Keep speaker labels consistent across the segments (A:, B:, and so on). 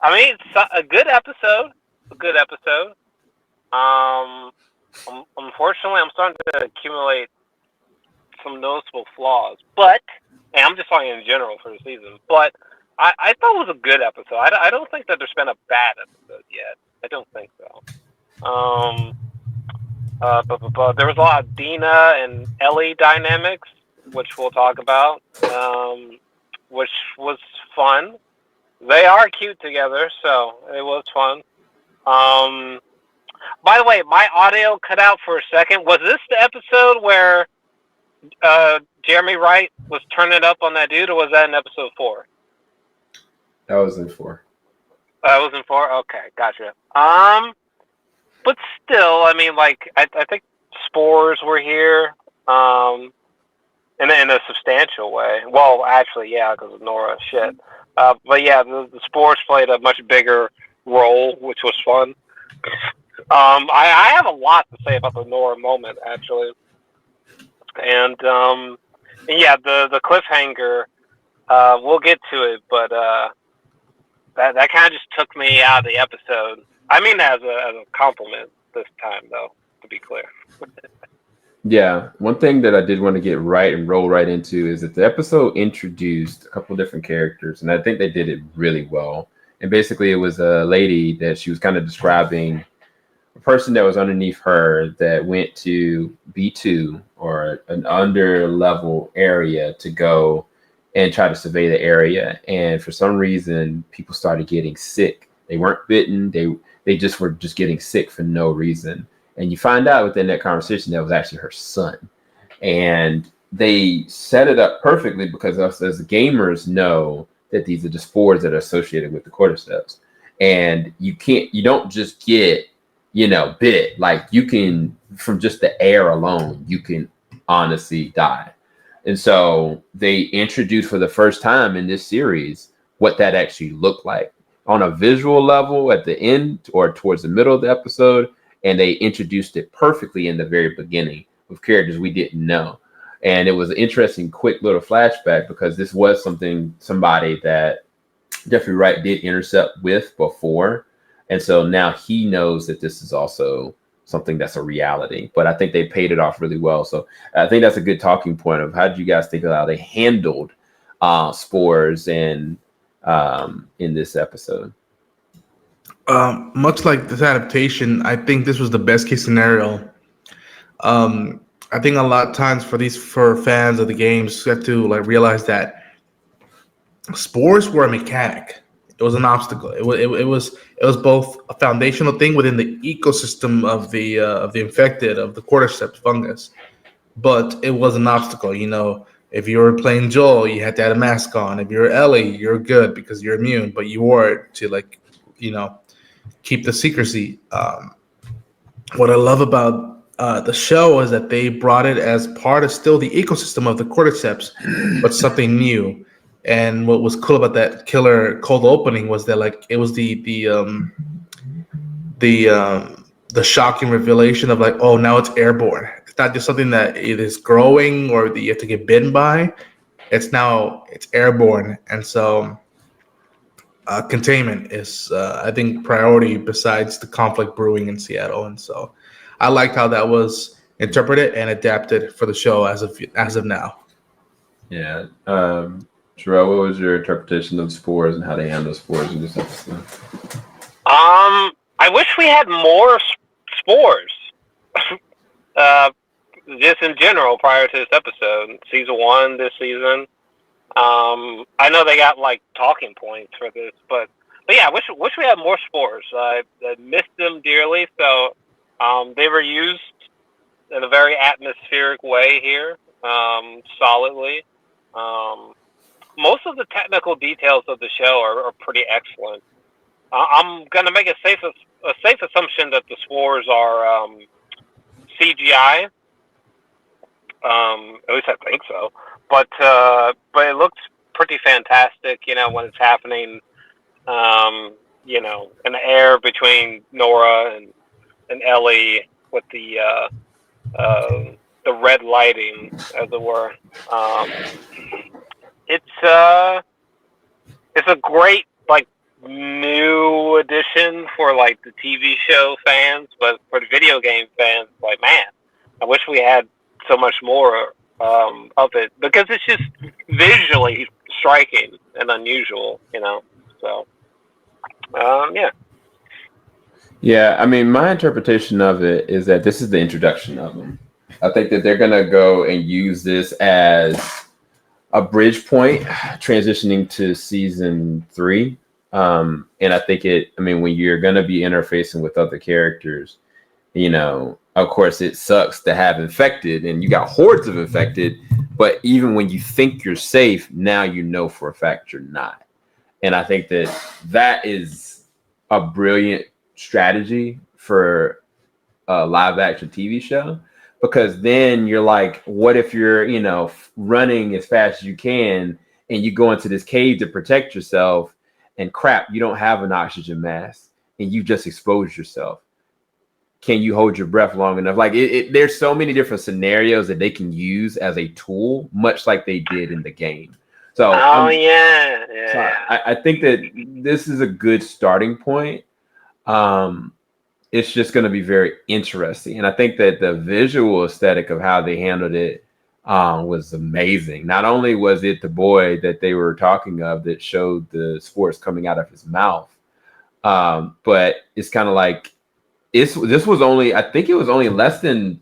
A: I mean, it's a good episode. A good episode. Um, Unfortunately, I'm starting to accumulate some noticeable flaws, but and I'm just talking in general for the season. But I thought it was a good episode. I don't think that there's been a bad episode yet. I don't think so. But there was a lot of Dina and Ellie dynamics, which we'll talk about, which was fun. They are cute together, so it was fun. Um, by the way, my audio cut out for a second. Was this the episode where Jeremy Wright was turning up on that dude, or was that in episode 4?
B: That was in 4.
A: That was in 4. Okay, gotcha. But still, I mean, like I think spores were here, in a substantial way. Well, actually, yeah, because of Nora. Shit. But yeah, the spores played a much bigger role, which was fun. I have a lot to say about the Nora moment, actually, and yeah, the cliffhanger. We'll get to it, but that kind of just took me out of the episode. I mean, as a compliment this time, though, to be clear.
B: Yeah, one thing that I did want to get right and roll right into is that the episode introduced a couple different characters, and I think they did it really well. And basically, it was a lady that she was kind of describing a person that was underneath her that went to B2 or an under level area to go and try to survey the area. And for some reason, people started getting sick. They weren't bitten. They just were just getting sick for no reason. And you find out within that conversation that was actually her son. And they set it up perfectly because us as gamers know that these are the spores that are associated with the cordyceps. And you don't just get, bit. Like you can, from just the air alone, you can honestly die. And so they introduced for the first time in this series what that actually looked like on a visual level at the end or towards the middle of the episode. And they introduced it perfectly in the very beginning with characters we didn't know. And it was an interesting, quick little flashback because this was somebody that Jeffrey Wright did intercept with before. And so now he knows that this is also something that's a reality. But I think they paid it off really well. So I think that's a good talking point of how did you guys think of how they handled spores and in this episod?
C: Much like this adaptation, I think this was the best case scenario. I think a lot of times for fans of the games, you have to like realize that spores were a mechanic. It was an obstacle. It was both a foundational thing within the ecosystem of the infected of the cordyceps fungus, but it was an obstacle. If you were playing Joel, you had to have a mask on. If you're Ellie, you're good because you're immune, but you wore it to keep the secrecy. What I love about the show is that they brought it as part of still the ecosystem of the cordyceps, but something new. And what was cool about that killer cold opening was that it was the shocking revelation of oh, now it's airborne. It's not just something that it is growing or that you have to get bitten by. It's airborne, and so containment is, I think, priority besides the conflict brewing in Seattle. And so I liked how that was interpreted and adapted for the show as of now.
B: Yeah. Jor-El, what was your interpretation of spores and how they handle spores in this episode?
A: I wish we had more spores. Just in general, prior to this episode, season 1 this season. I know they got talking points for this, but yeah, I wish we had more spores. I missed them dearly. So they were used in a very atmospheric way here, solidly. Most of the technical details of the show are pretty excellent. I'm gonna make a safe assumption that the spores are CGI. At least I think so. But it looks pretty fantastic, when it's happening, in the air between Nora and Ellie with the red lighting, as it were. It's a great new addition for like the TV show fans, but for the video game fans, like, man, I wish we had so much more of it, because it's just visually striking and unusual, So, yeah.
B: Yeah, I mean, my interpretation of it is that this is the introduction of them. I think that they're gonna go and use this as a bridge point, transitioning to season 3. And I think when you're gonna be interfacing with other characters, of course, it sucks to have infected, and you got hordes of infected. But even when you think you're safe, now you know for a fact you're not. And I think that is a brilliant strategy for a live action TV show, because then you're like, what if you're, running as fast as you can and you go into this cave to protect yourself, and crap, you don't have an oxygen mask and you just exposed yourself. Can you hold your breath long enough? Like there's so many different scenarios that they can use as a tool, much like they did in the game. So,
A: so
B: I think that this is a good starting point. It's just going to be very interesting. And I think that the visual aesthetic of how they handled it was amazing. Not only was it the boy that they were talking of that showed the spores coming out of his mouth, but it's kind of like, this was only, I think it was only less than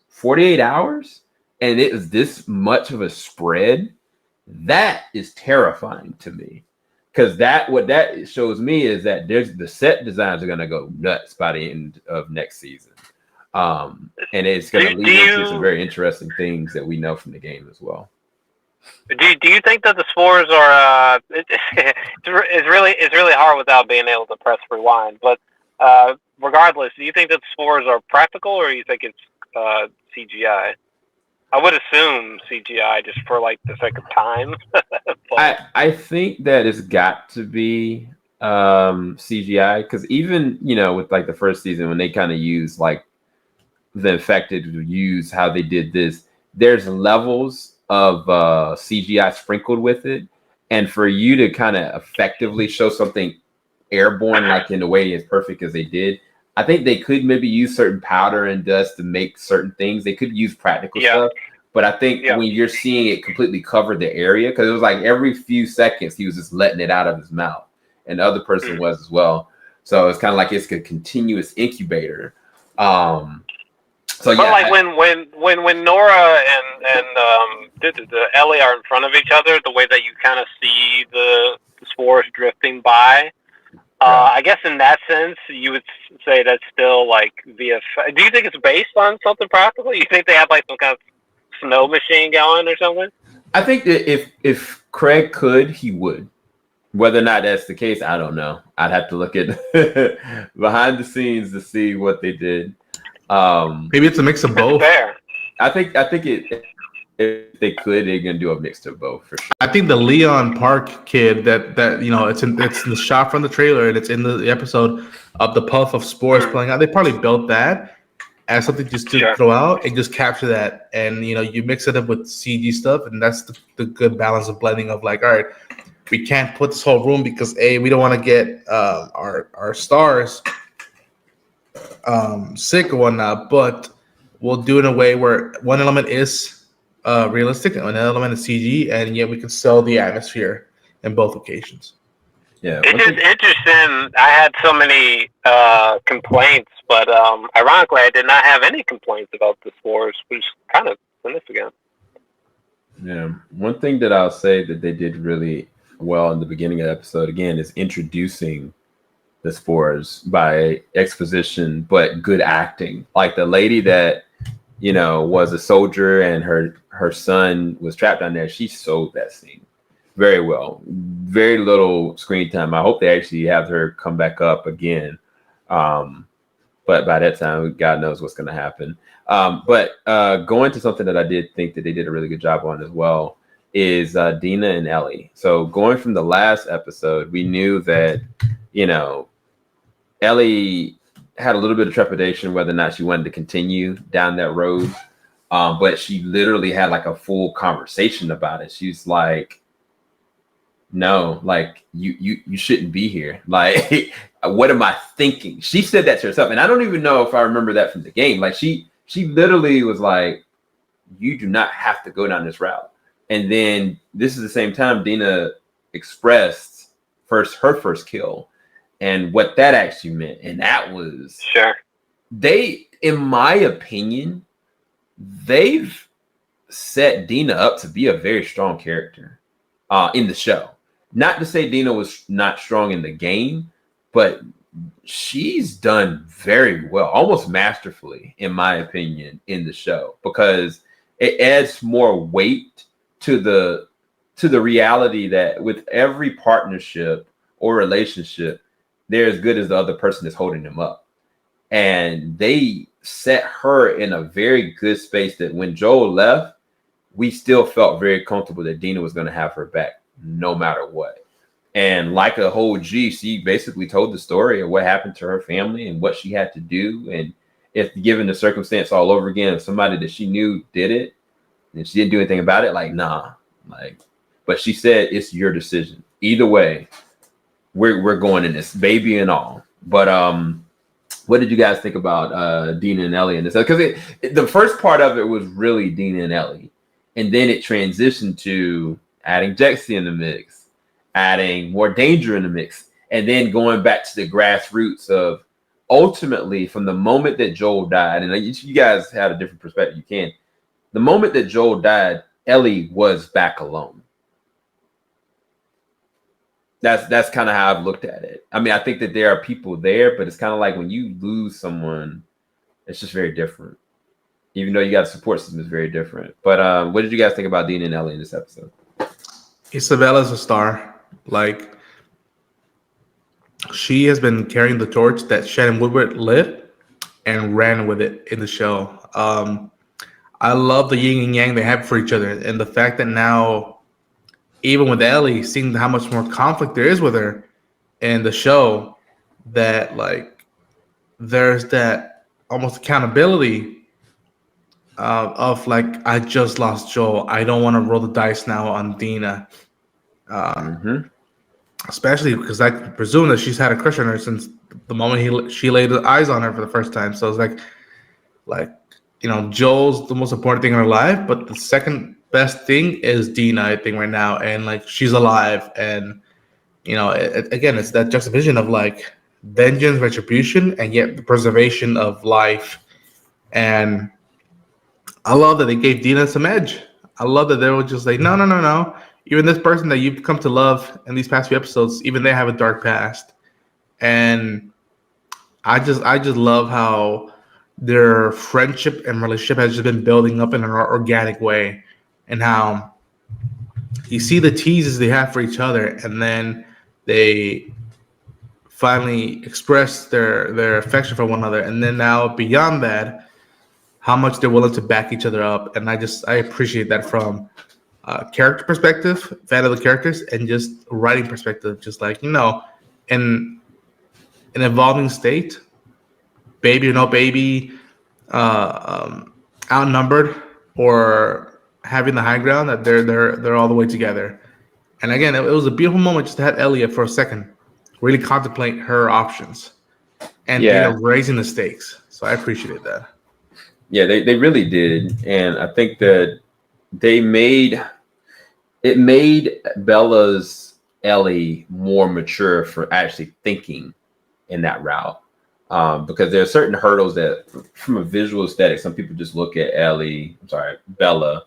B: 48 hours, and it was this much of a spread. That is terrifying to me, because what that shows me is that the set designs are going to go nuts by the end of next season, and it's going to lead into some very interesting things that we know from the game as well.
A: Do you think that the spores are? It's really hard without being able to press rewind, but. Regardless, do you think that the spores are practical, or do you think it's CGI? I would assume CGI just for like the sake of time.
B: I think that it's got to be CGI, because even with like the first season, when they kind of use like the infected to use how they did this, there's levels of CGI sprinkled with it, and for you to kind of effectively show something airborne like in the way as perfect as they did, I think they could maybe use certain powder and dust to make certain things. They could use practical stuff, but I think when you're seeing it completely cover the area, because it was like every few seconds he was just letting it out of his mouth, and the other person was as well. So it's kind of like it's a continuous incubator. So
A: but like when Nora and the Ellie are in front of each other, the way that you kind of see the spores drifting by. I guess in that sense, you would say that's still like the effect. Do you think it's based on something practical? You think they have like some kind of snow machine going or something?
B: I think that if Craig could, he would. Whether or not that's the case, I don't know. I'd have to look at behind the scenes to see what they did.
C: Maybe it's a mix of both.
A: Fair.
B: I think if they could, they're gonna do a mix of both for sure.
C: I think the Leon Park kid that it's in the shot from the trailer, and it's in the episode of the puff of spores playing out. They probably built that as something just to throw out and just capture that, and you mix it up with CG stuff, and that's the good balance of blending of like, all right, we can't put this whole room because we don't want to get our stars sick or whatnot, but we'll do it in a way where one element is realistic and an element is CG, and yet we can sell the atmosphere in both occasions.
B: Yeah,
A: it's just interesting. I had so many complaints, but ironically, I did not have any complaints about the spores, which is kind of significant.
B: Yeah, one thing that I'll say that they did really well in the beginning of the episode, again, is introducing the spores by exposition, but good acting. Like the lady that was a soldier and her son was trapped down there. She sold that scene very well. Very little screen time. I hope they actually have her come back up again. But by that time, God knows what's going to happen. But going to something that I did think that they did a really good job on as well is Dina and Ellie. So going from the last episode, we knew that, Ellie had a little bit of trepidation whether or not she wanted to continue down that road. But she literally had like a full conversation about it. She's like, no, like you shouldn't be here. Like, what am I thinking? She said that to herself, and I don't even know if I remember that from the game. Like, she literally was like, you do not have to go down this route. And then this is the same time Dina expressed her first kill and what that actually meant. And that was
A: sure.
B: They, in my opinion, they've set Dina up to be a very strong character in the show. Not to say Dina was not strong in the game, but she's done very well, almost masterfully, in my opinion, in the show, because it adds more weight to the reality that with every partnership or relationship, they're as good as the other person is holding them up. And they set her in a very good space that when Joel left, we still felt very comfortable that Dina was going to have her back no matter what. And like a whole G, she basically told the story of what happened to her family and what she had to do. And if given the circumstance all over again, if somebody that she knew did it and she didn't do anything about it, like, nah, like, but she said, it's your decision. Either way, we're going in this, baby and all. But what did you guys think about Dina and Ellie in this? Because the first part of it was really Dina and Ellie, and then it transitioned to adding Jexy in the mix, adding more danger in the mix, and then going back to the grassroots of ultimately from the moment that Joel died, and you guys had a different perspective. You can. The moment that Joel died, Ellie was back alone. That's kind of how I've looked at it. I mean, I think that there are people there, but it's kind of like when you lose someone, it's just very different. Even though you got a support system, it's very different. But what did you guys think about Dina and Ellie in this episode?
C: Isabella's a star. Like, she has been carrying the torch that Shannon Woodward lit and ran with it in the show. I love the yin and yang they have for each other, and the fact that now, even with Ellie, seeing how much more conflict there is with her in the show, that like there's that almost accountability of like, I just lost Joel. I don't want to roll the dice now on Dina. Especially because I presume that she's had a crush on her since the moment she laid eyes on her for the first time. So it's like you know, Joel's the most important thing in her life, but the second best thing is Dina, I think, right now, and like she's alive, and you know, again, it's that juxtaposition of like vengeance, retribution, and yet the preservation of life. And I love that they gave Dina some edge. I love that they were just like, no. Even this person that you've come to love in these past few episodes, even they have a dark past. And I just love how their friendship and relationship has just been building up in an organic way, and how you see the teases they have for each other, and then they finally express their affection for one another, and then now beyond that, how much they're willing to back each other up. And I appreciate that from character perspective, fan of the characters, and just writing perspective. Just like, you know, in an evolving state, baby or no baby, outnumbered or having the high ground, that they're all the way together. And again, it was a beautiful moment just to have Elliot for a second really contemplate her options and, you know, raising the stakes. So I appreciated that.
B: Yeah, they really did. And I think that it made Bella's Ellie more mature for actually thinking in that route. Because there are certain hurdles that, from a visual aesthetic, some people just look at Bella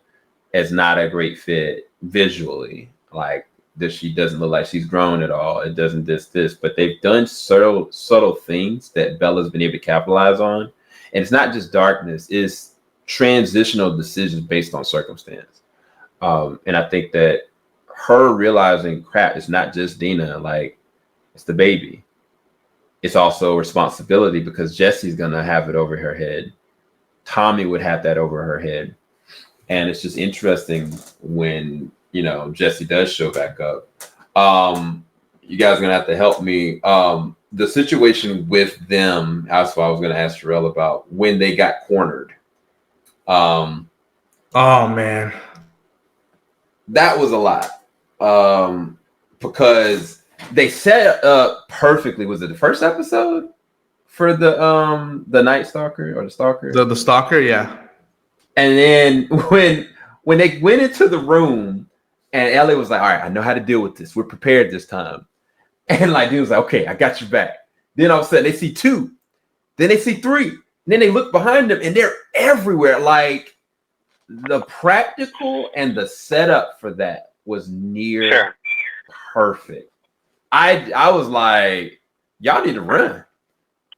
B: as not a great fit visually. Like, she doesn't look like she's grown at all. It doesn't this. But they've done subtle things that Bella's been able to capitalize on. And it's not just darkness, it's transitional decisions based on circumstance. And I think that her realizing, crap, it's not just Dina, like, it's the baby. It's also responsibility, because Jesse's going to have it over her head. Tommy would have that over her head. And it's just interesting when, you know, Jesse does show back up. You guys are going to have to help me. The situation with them, that's what I was going to ask Jor-El about, when they got cornered.
C: Oh, man.
B: That was a lot. because they set up perfectly. Was it the first episode for the Night Stalker or the Stalker?
C: The Stalker, yeah.
B: And then when they went into the room, and Ellie was like, "All right, I know how to deal with this. We're prepared this time." And like, he was like, "Okay, I got your back." Then all of a sudden, they see 2. Then they see 3. And then they look behind them, and they're everywhere. Like, the practical and the setup for that was near perfect. I was like, y'all need to run.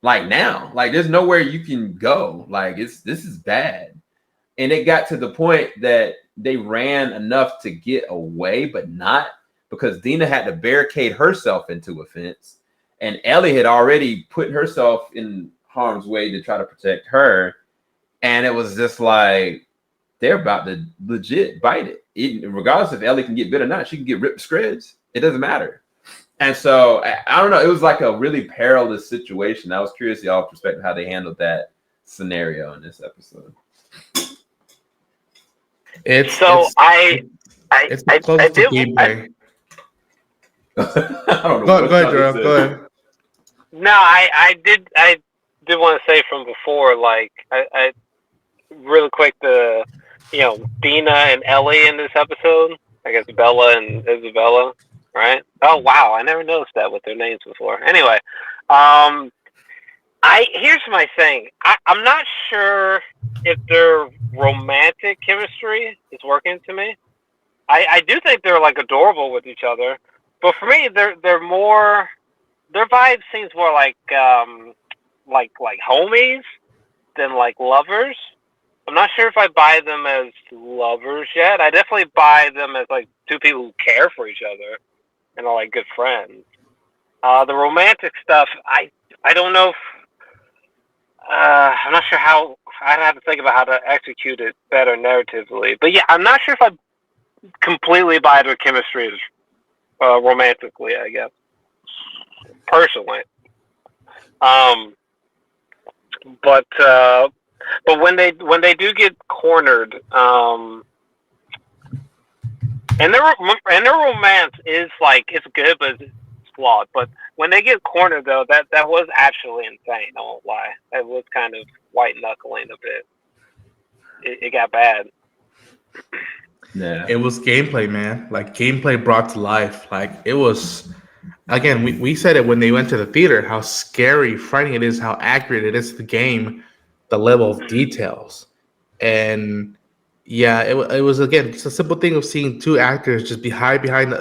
B: Like, now. Like, there's nowhere you can go. Like, this is bad. And it got to the point that they ran enough to get away, but not, because Dina had to barricade herself into a fence. And Ellie had already put herself in harm's way to try to protect her. And it was just like, they're about to legit bite it. Regardless if Ellie can get bit or not, she can get ripped to shreds. It doesn't matter. And so, I don't know. It was like a really perilous situation. I was curious y'all's perspective how they handled that scenario in this episode.
C: It's
A: close
C: to
A: do.
C: gameplay.
B: I don't know.
C: Go ahead, Jor-Els. Go ahead.
A: No, I did want to say from before, like, I really quick, Dina and Ellie in this episode. I guess Bella and Isabella, right? Oh wow, I never noticed that with their names before. Anyway, here's my thing. I'm not sure if their romantic chemistry is working to me. I do think they're like adorable with each other, but for me, they're more. Their vibe seems more like homies than like lovers. I'm not sure if I buy them as lovers yet. I definitely buy them as like 2 people who care for each other and are like good friends. The romantic stuff, I don't know if I'm not sure how. I'd have to think about how to execute it better narratively. But yeah, I'm not sure if I completely buy their chemistry romantically, I guess. Personally. But when they do get cornered, and their romance is like, it's good, but it's flawed. But when they get cornered, though, that was actually insane. I won't lie. It was kind of white knuckling a bit. It got bad.
C: Yeah. It was gameplay, man. Like, gameplay brought to life. Like, it was. Again, we said it when they went to the theater, how scary, frightening it is, how accurate it is to the game, the level of details. And yeah, it was, again, it's a simple thing of seeing 2 actors just behind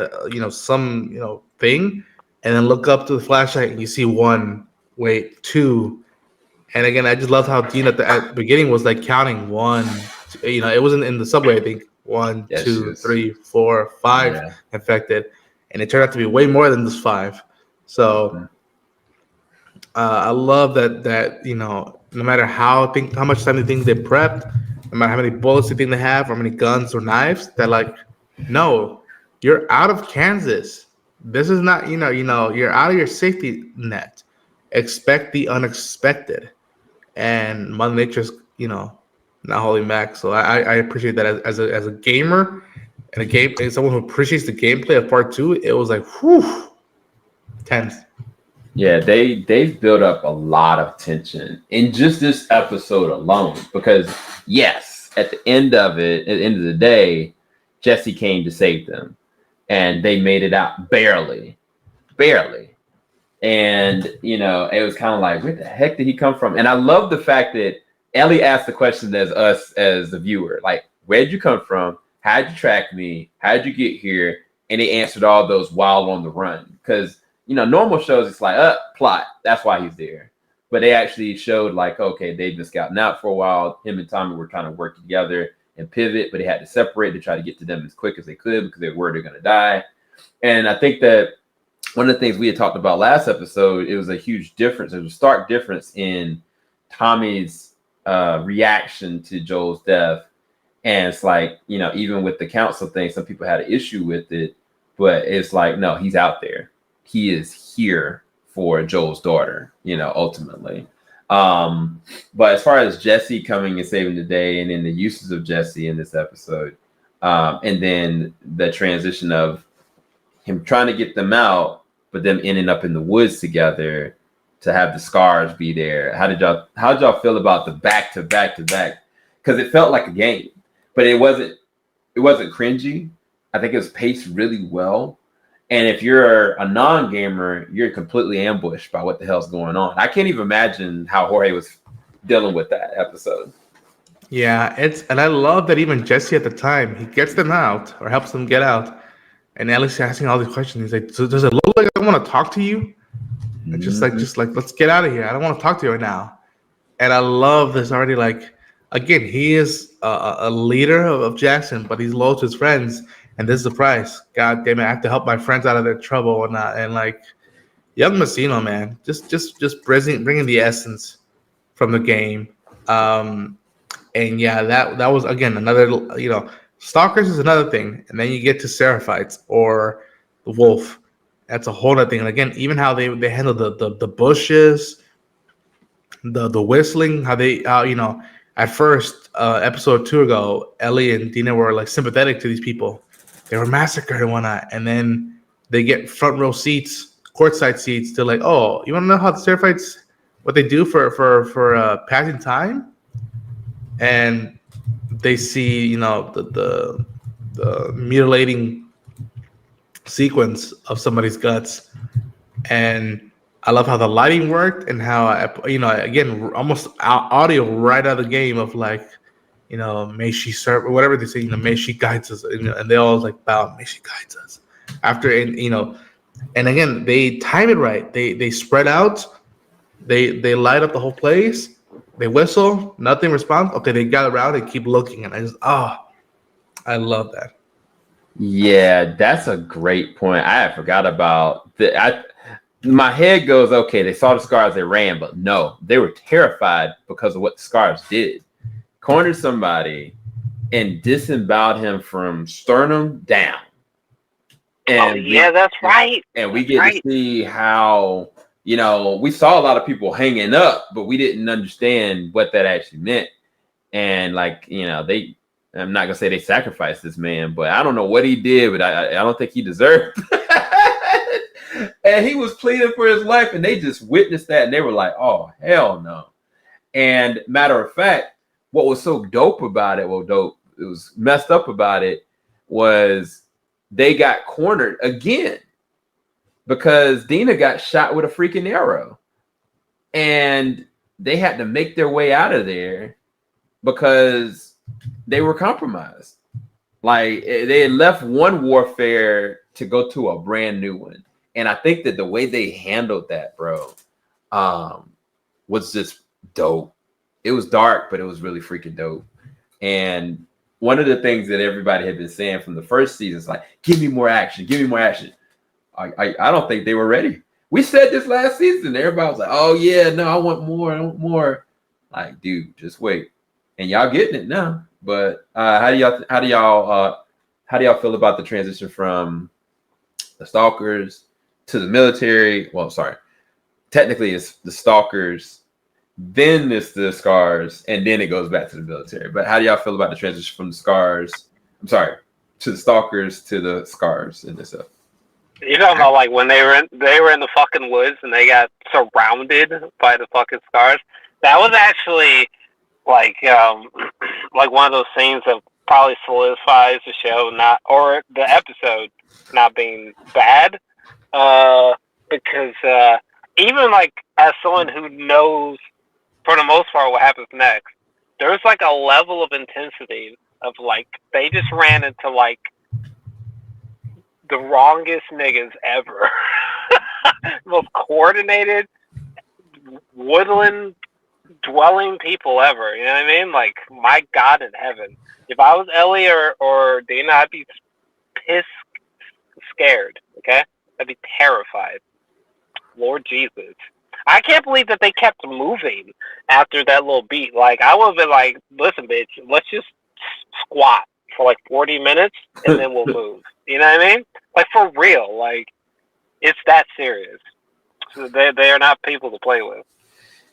C: some thing, and then look up to the flashlight and you see 1, wait, 2. And again, I just loved how Dean at the beginning was like counting 1, it wasn't in the subway, I think 1, 2, 3, 4, 5 infected. And it turned out to be way more than just 5. So I love that no matter how much time they think they prepped, no matter how many bullets they think they have, or how many guns or knives, they're like, no, you're out of Kansas. This is not, you're out of your safety net. Expect the unexpected. And Mother Nature's, not holding back. So I appreciate that as a gamer. And someone who appreciates the gameplay of part 2, it was like, whew, tense.
B: Yeah, they've built up a lot of tension in just this episode alone. Because yes, at the end of the day, Jesse came to save them, and they made it out barely. And it was kind of like, where the heck did he come from? And I love the fact that Ellie asked the question as us as the viewer, like, where'd you come from? How'd you track me? How'd you get here? And they answered all those while on the run. Because, normal shows, it's like, plot. That's why he's there. But they actually showed like, okay, they've been scouting out for a while. Him and Tommy were trying to work together and pivot, but they had to separate to try to get to them as quick as they could because they were worried they're going to die. And I think that one of the things we had talked about last episode, it was a huge difference. There was a stark difference in Tommy's reaction to Joel's death. And it's like, even with the council thing, some people had an issue with it, but it's like, no, he's out there. He is here for Joel's daughter, ultimately. But as far as Jesse coming and saving the day, and then the uses of Jesse in this episode, and then the transition of him trying to get them out, but them ending up in the woods together to have the scars be there. How did y'all feel about the back to back? Because it felt like a game, but it wasn't cringy. I think it was paced really well. And if you're a non-gamer, you're completely ambushed by what the hell's going on. I can't even imagine how Jorge was dealing with that episode.
C: Yeah, and I love that even Jesse at the time, he gets them out or helps them get out. And Ellie's asking all these questions. He's like, so does it look like I want to talk to you? And just like, let's get out of here. I don't want to talk to you right now. And I love this already. Like, again, he is a leader of Jackson, but he's loyal to his friends. And this is the price. God damn it, I have to help my friends out of their trouble and not. And like, young Messino, man, just bringing the essence from the game. And yeah, that was again another. Stalkers is another thing, and then you get to Seraphites or the Wolf. That's a whole other thing. And again, even how they handle the bushes, the whistling, how they at first episode 2 ago, Ellie and Dina were like sympathetic to these people. They were massacred and whatnot, and then they get front row seats, courtside seats. They're like, oh, you want to know how the Seraphites, what they do for passing time? And they see, the mutilating sequence of somebody's guts. And I love how the lighting worked and how, again, almost audio right out of the game of like, may she serve, or whatever they say, may she guides us. And they all like, bow, may she guides us. After, and again, they time it right. They spread out. They light up the whole place. They whistle, nothing responds. Okay, they gather around and keep looking, and I love that.
B: Yeah, that's a great point. I forgot about that. My head goes, okay, they saw the scars, they ran, but no, they were terrified because of what the scars did. Cornered somebody and disemboweled him from sternum down. And
A: that's right.
B: And we get to see how. We saw a lot of people hanging up, but we didn't understand what that actually meant. And I'm not gonna say they sacrificed this man, but I don't know what he did, but I don't think he deserved that. And he was pleading for his life, and they just witnessed that, and they were like, oh, hell no. And matter of fact, what was so dope about it, it was messed up about it, was they got cornered again. Because Dina got shot with a freaking arrow. And they had to make their way out of there because they were compromised. Like, they had left one warfare to go to a brand new one. And I think that the way they handled that, bro, was just dope. It was dark, but it was really freaking dope. And one of the things that everybody had been saying from the first season is like, give me more action. I don't think they were ready. We said this last season. Everybody was like, "Oh yeah, no, I want more." Like, dude, just wait, and y'all getting it now. But how do y'all feel about the transition from the Stalkers to the military? Well, sorry, technically it's the Stalkers, then it's the Scars, and then it goes back to the military. But how do y'all feel about the transition from the Scars? I'm sorry, to the Stalkers to the Scars in this episode?
A: You talking about like when they were in the fucking woods and they got surrounded by the fucking Scars? That was actually like one of those scenes that probably solidifies the show or the episode not being bad. Because even like as someone who knows for the most part what happens next, there's like a level of intensity of like they just ran into like the wrongest niggas ever. Most coordinated, woodland dwelling people ever. You know what I mean? Like, my God in heaven. If I was Ellie or Dina, I'd be pissed scared, okay? I'd be terrified. Lord Jesus. I can't believe that they kept moving after that little beat. Like, I would have been like, listen, bitch, let's just squat for like 40 minutes and then we'll move. You know what I mean? Like, for real. Like, it's that serious. So they are not people to play with.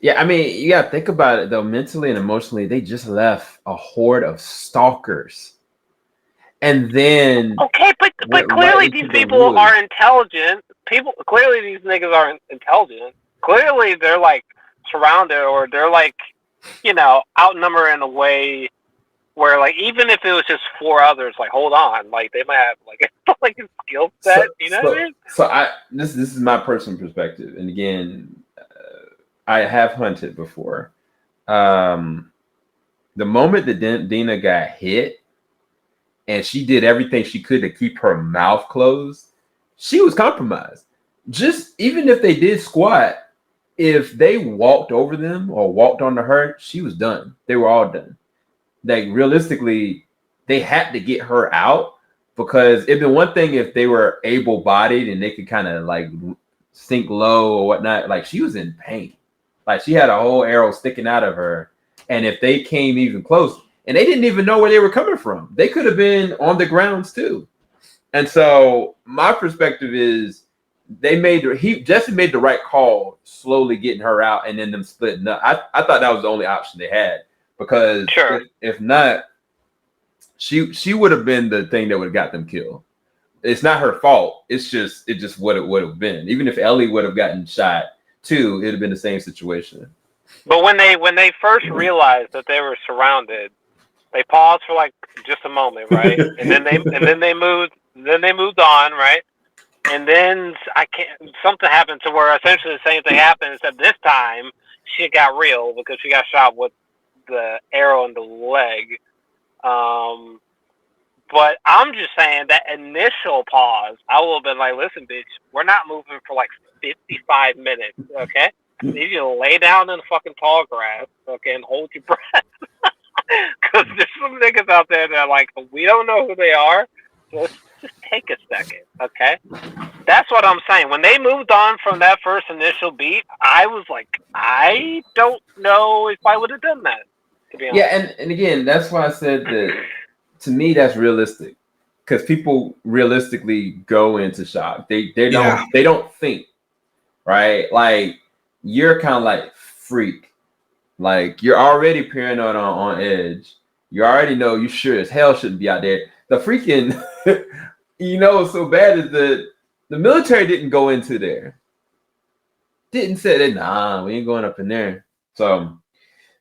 B: Yeah, I mean, you gotta think about it though. Mentally and emotionally, they just left a horde of stalkers. and then
A: okay, but clearly these people are intelligent. Clearly these niggas aren't intelligent. Clearly they're like surrounded, or they're like, outnumbered in a way where, like, even if it was just 4 others, like, hold on, like, they might have like a skill set. What I mean?
B: So this is my personal perspective, and again, I have hunted before. The moment that Dina got hit, and she did everything she could to keep her mouth closed, she was compromised. Just even if they did squat, if they walked over them or walked onto her, she was done. They were all done. Like, realistically, they had to get her out, because it'd been one thing if they were able-bodied and they could kind of like sink low or whatnot. Like, she was in pain. Like, she had a whole arrow sticking out of her. And if they came even close, and they didn't even know where they were coming from, they could have been on the grounds too. And so my perspective is, Jesse made the right call, slowly getting her out and then them splitting up. I thought that was the only option they had, because if not, she would have been the thing that would have got them killed. It's not her fault. It just what it would have been. Even if Ellie would have gotten shot too, it'd have been the same situation.
A: But when they first realized that they were surrounded, they paused for like just a moment, right? and then they moved on, right? And then something happened to where essentially the same thing happened, except this time shit got real because she got shot with the arrow in the leg. But I'm just saying that initial pause, I will have been like, listen, bitch, we're not moving for like 55 minutes, okay? I need you to lay down in the fucking tall grass, okay, and hold your breath. Because there's some niggas out there that are like, we don't know who they are, so just take a second, okay? That's what I'm saying. When they moved on from that first initial beat, I was like, I don't know if I would have done that, to be honest.
B: Yeah, and again, that's why I said that, to me, that's realistic. Because people realistically go into shock. They don't think, right? Like, you're kind of like freak. Like, you're already paranoid on edge. You already know you sure as hell shouldn't be out there. The freaking, what's so bad is the military didn't go into there. Didn't say that, nah, we ain't going up in there. So,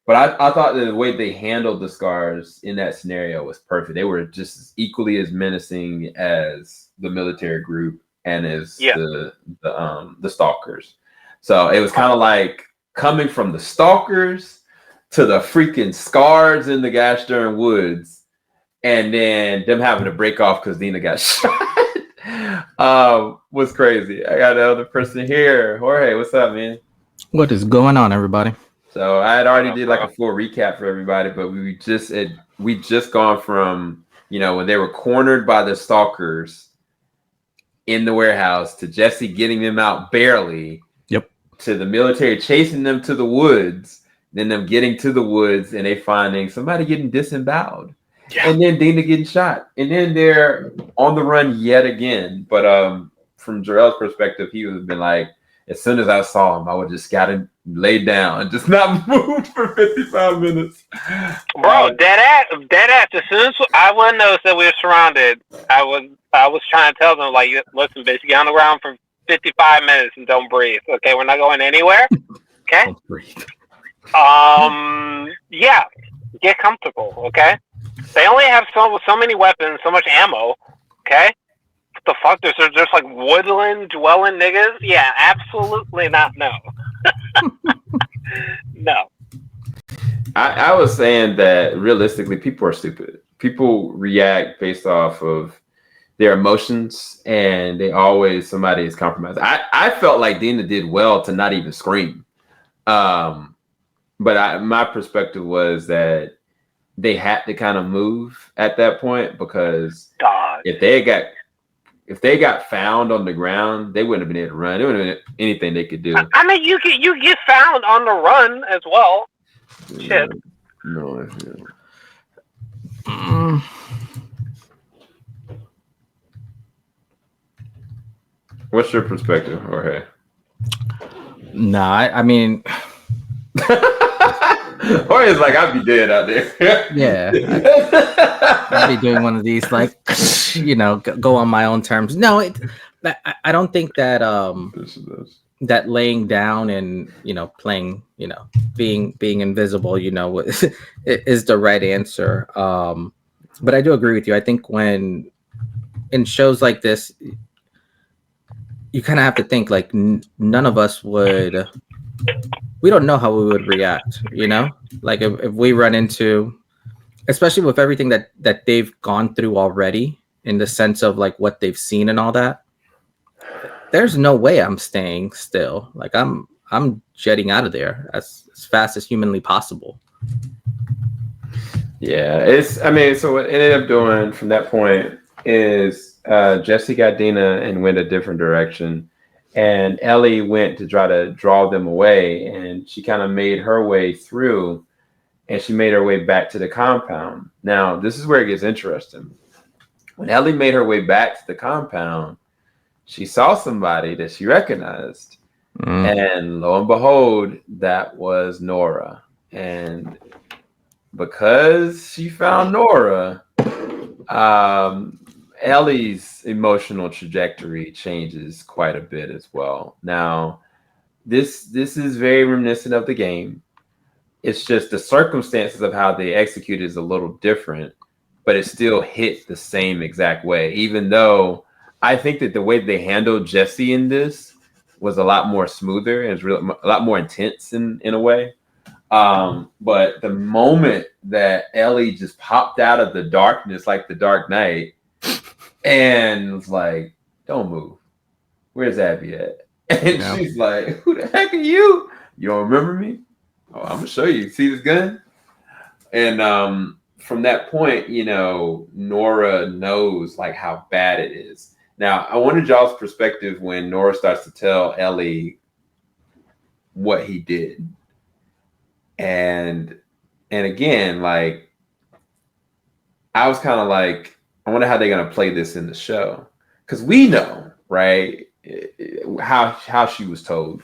B: but I thought that the way they handled the scars in that scenario was perfect. They were just equally as menacing as the military group and as the stalkers. So it was kind of like coming from the stalkers to the freaking scars in the gosh darn woods, and then them having to break off because Dina got shot. Was crazy. I got another person here. Jorge, what's up, man?
D: What is going on, everybody?
B: So I had already did like a full recap for everybody, but we just gone from, when they were cornered by the stalkers in the warehouse to Jesse getting them out barely.
D: Yep.
B: To the military chasing them to the woods, then them getting to the woods and they finding somebody getting disemboweled. Yeah. And then Dina getting shot. And then they're on the run yet again. But from Jor-Els' perspective, he would have been like, as soon as I saw him, I would just got him laid down and just not moved for 55 minutes.
A: Bro, dead ass. As soon as I would notice that we were surrounded, I was trying to tell them, like, listen, bitch, get on the ground for 55 minutes and don't breathe. Okay, we're not going anywhere. Okay?
D: Don't breathe.
A: Yeah, get comfortable, okay? They only have so many weapons, so much ammo, okay? What the fuck? There's just like woodland dwelling niggas? Yeah, absolutely not. No. No.
B: I was saying that realistically, people are stupid. People react based off of their emotions, and somebody is compromised. I felt like Dina did well to not even scream. But my perspective was that they had to kind of move at that point, because if they got found on the ground, they wouldn't have been able to run. There wouldn't have been anything they could do.
A: I mean, you get found on the run as well. Shit.
B: No. What's your perspective, Jorge?
D: Nah, I mean,
B: Or it's like I'd be dead out there.
D: Yeah, I'd be doing one of these, like, go on my own terms. No, I don't think that that laying down and playing, being invisible, is the right answer. But I do agree with you. I think when in shows like this, you kind of have to think like none of us would. We don't know how we would react, like if we run into, especially with everything that they've gone through already, in the sense of like what they've seen and all that. There's no way I'm staying still. Like I'm jetting out of there as fast as humanly possible.
B: Yeah, so what ended up doing from that point is Jesse got Dina and went a different direction, and Ellie went to try to draw them away, and she kind of made her way through, and she made her way back to the compound. Now, this is where it gets interesting. When Ellie made her way back to the compound, she saw somebody that she recognized, and lo and behold, that was Nora. And because she found Nora, Ellie's emotional trajectory changes quite a bit as well. Now, this is very reminiscent of the game. It's just the circumstances of how they execute is a little different, but it still hit the same exact way, even though I think that the way they handled Jesse in this was a lot more smoother and a lot more intense in a way. But the moment that Ellie just popped out of the darkness, like the Dark Knight, and was like, "Don't move. Where's Abby at?" And she's like, "Who the heck are you? You don't remember me? Oh, I'm gonna show you. See this gun?" And from that point, Nora knows like how bad it is. Now, I wanted y'all's perspective when Nora starts to tell Ellie what he did. And again, like, I was kind of like, I wonder how they're going to play this in the show. Because we know, right, how she was told.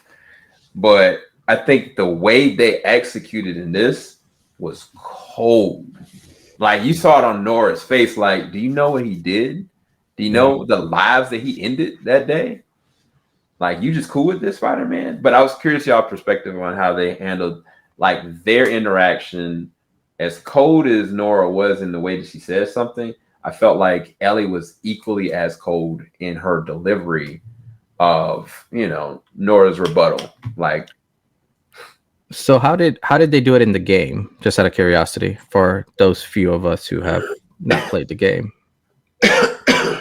B: But I think the way they executed in this was cold. Like, you saw it on Nora's face. Like, do you know what he did? Do you know the lives that he ended that day? Like, you just cool with this, Spider-Man? But I was curious y'all's perspective on how they handled like their interaction. As cold as Nora was in the way that she said something, I felt like Ellie was equally as cold in her delivery of, Nora's rebuttal. Like,
D: so how did they do it in the game? Just out of curiosity, for those few of us who have not played the game.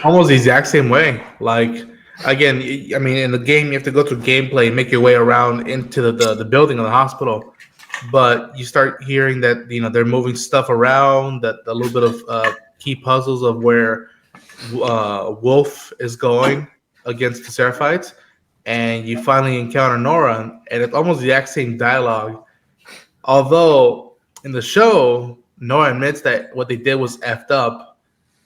C: Almost the exact same way. Like, again, I mean, in the game, you have to go through gameplay and make your way around into the building of the hospital. But you start hearing that, they're moving stuff around, that a little bit of key puzzles of where Wolf is going against the Seraphites. And you finally encounter Nora, and it's almost the exact same dialogue. Although in the show, Nora admits that what they did was effed up,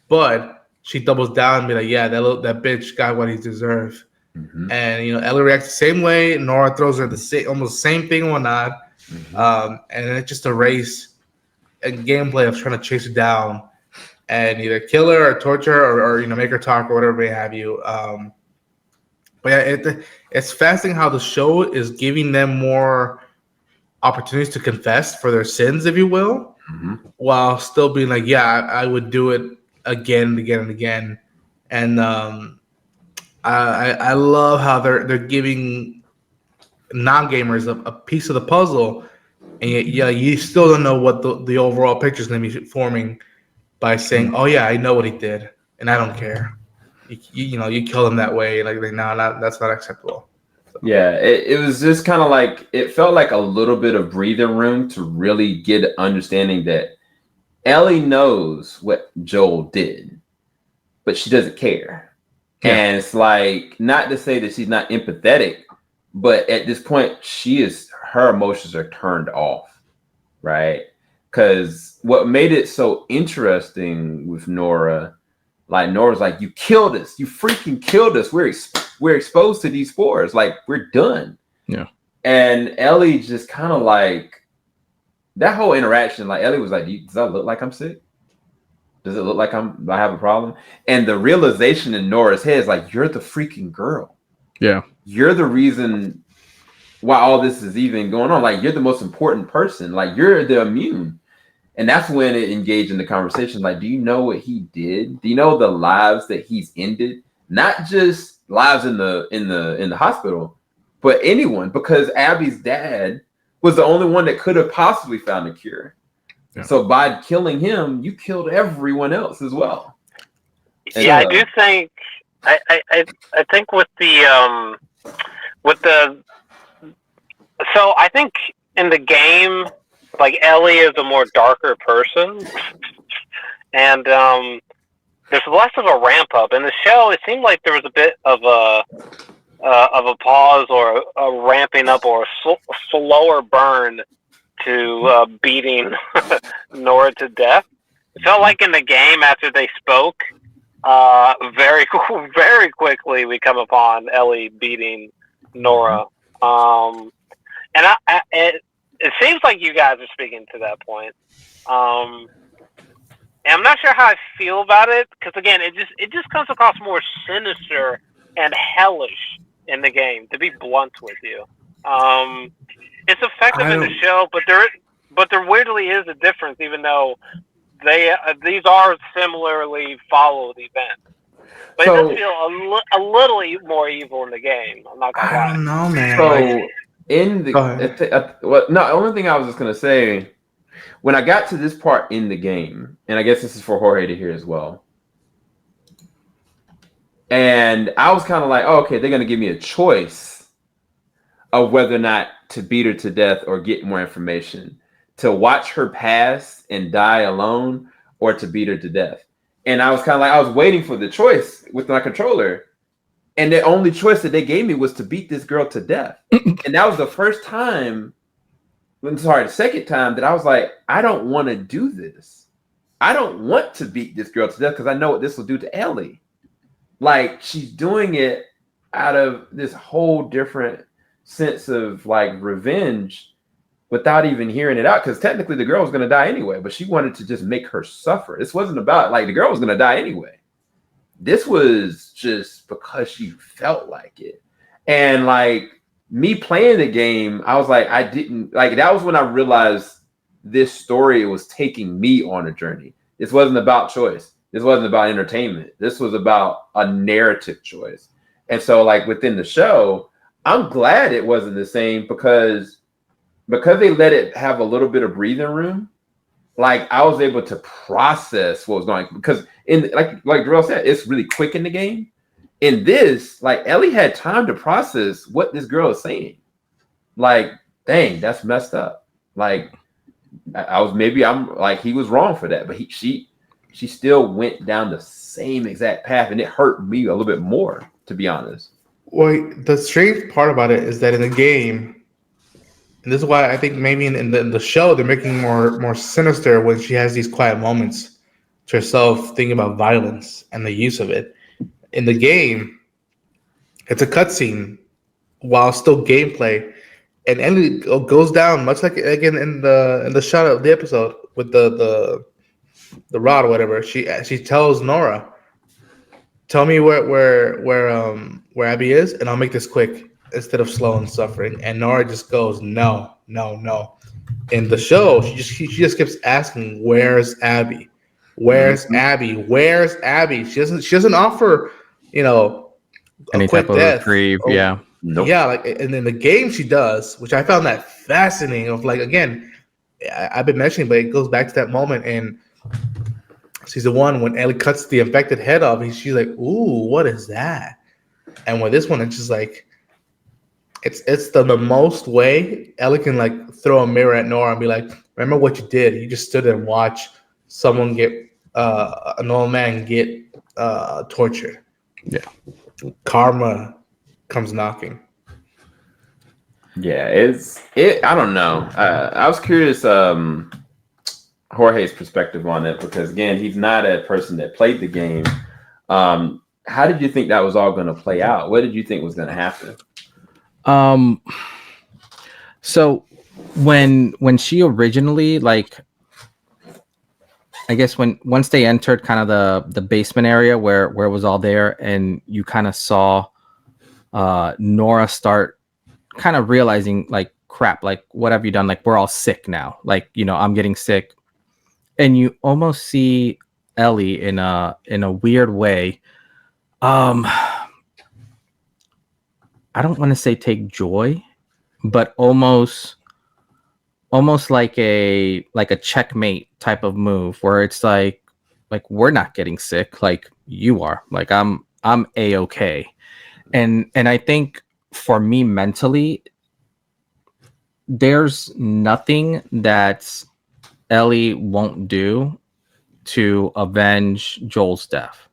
C: but she doubles down and be like, "Yeah, that bitch got what he deserved." Mm-hmm. And Ellie reacts the same way. Nora throws her almost the same thing and whatnot. Mm-hmm. And it's just a race and gameplay of trying to chase her down and either kill her or torture her or make her talk or whatever may have you. But yeah, it's fascinating how the show is giving them more opportunities to confess for their sins, if you will, while still being like, "Yeah, I would do it again and again and again." And I love how they're giving non-gamers a piece of the puzzle, and yet, you still don't know what the overall picture is going to be forming by saying, "Oh yeah, I know what he did, and I don't care." You kill him that way, like no, that's not acceptable. So.
B: Yeah, it was just kind of like, it felt like a little bit of breathing room to really get an understanding that Ellie knows what Joel did, but she doesn't care. Yeah. And it's like, not to say that she's not empathetic, but at this point, her emotions are turned off, right? Because what made it so interesting with Nora, like Nora's like, "You killed us. You freaking killed us. We're exposed to these spores. Like, we're done."
D: Yeah.
B: And Ellie just kind of like, that whole interaction, like Ellie was like, does that look like I'm sick? Does it look like I have a problem? And the realization in Nora's head is like, you're the freaking girl.
E: Yeah.
B: You're the reason why all this is even going on. Like, you're the most important person. Like, you're the immune. And that's when it engaged in the conversation. Like, do you know what he did? Do you know the lives that he's ended? Not just lives in the hospital, but anyone. Because Abby's dad was the only one that could have possibly found a cure. Yeah. So by killing him, you killed everyone else as well. And,
A: I do think I think with the so I think in the game, like, Ellie is a more darker person, and there's less of a ramp up. In the show, it seemed like there was a bit of a pause or a ramping up or a slower burn to beating Nora to death. It felt like in the game, after they spoke, very quickly we come upon Ellie beating Nora, and it seems like you guys are speaking to that point. And I'm not sure how I feel about it, because again, it just comes across more sinister and hellish in the game, to be blunt with you. It's effective in the show, but there weirdly is a difference, even though these are similarly followed events. But it does feel a little more evil in the game. I'm not gonna lie.
C: I don't know, man.
B: So in the the only thing I was just gonna say, when I got to this part in the game, and I guess this is for Jorge to hear as well, and I was kind of like, oh, okay, they're gonna give me a choice of whether or not to beat her to death or get more information, to watch her pass and die alone, or to beat her to death. And I was kind of like, I was waiting for the choice with my controller, and the only choice that they gave me was to beat this girl to death. And that was the second time that I was like, I don't want to do this. I don't want to beat this girl to death because I know what this will do to Ellie. Like, she's doing it out of this whole different sense of like revenge without even hearing it out, because technically the girl was going to die anyway, but she wanted to just make her suffer. This wasn't about, like, the girl was going to die anyway. This was just because she felt like it. And like, me playing the game, I was like, I didn't like, that was when I realized this story was taking me on a journey. This wasn't about choice. This wasn't about entertainment. This was about a narrative choice. And so, like, within the show, I'm glad it wasn't the same, because they let it have a little bit of breathing room. Like, I was able to process what was going on, because in like Jor-Els said, it's really quick in the game. In this, like, Ellie had time to process what this girl is saying. Like, dang, that's messed up. Like, I'm like, he was wrong for that, but she still went down the same exact path, and it hurt me a little bit more, to be honest.
C: Well, the strange part about it is that in the game, and this is why I think maybe in the show they're making more sinister when she has these quiet moments to herself, thinking about violence and the use of it. In the game, it's a cutscene while still gameplay, and Ellie goes down much like again in the shot of the episode with the rod or whatever. She tells Nora, "Tell me where Abby is, and I'll make this quick instead of slow and suffering." And Nora just goes, "No, no, no." In the show, she just keeps asking, "Where's Abby? Where's Abby? Where's Abby?" She doesn't offer,
E: any type of reprieve. Yeah.
B: Nope.
C: Yeah, like, and in the game she does, which I found that fascinating. Of like, again, I've been mentioning, but it goes back to that moment in season 1 when Ellie cuts the infected head off. And she's like, "Ooh, what is that?" And with this one, it's just like, it's the most way Ellie can like throw a mirror at Nora and be like, "Remember what you did? You just stood there and watched someone get an old man get tortured.
E: Yeah,
C: karma comes knocking."
B: Yeah, I don't know. I was curious Jorge's perspective on it, because again, he's not a person that played the game. How did you think that was all going to play out? What did you think was going to happen?
E: So
D: when she originally, like, I guess once they entered kind of the basement area where it was all there, and you kind of saw Nora start kind of realizing, like, crap, like, what have you done? Like, we're all sick now. Like, I'm getting sick. And you almost see Ellie in a weird way. I don't want to say take joy, but almost like a checkmate type of move, where it's like we're not getting sick, like you are. Like, I'm A-okay. And I think for me mentally, there's nothing that Ellie won't do to avenge Joel's death.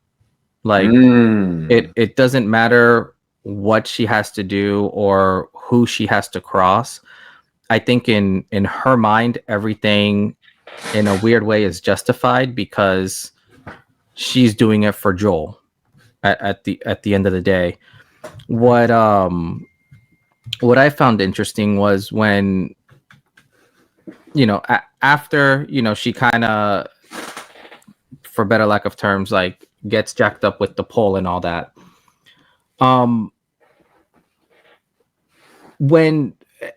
D: Like, it doesn't matter what she has to do or who she has to cross. I think in her mind, everything in a weird way is justified because she's doing it for Joel at the end of the day. What I found interesting was when, after, she kind of, for better lack of terms, like, gets jacked up with the pole and all that.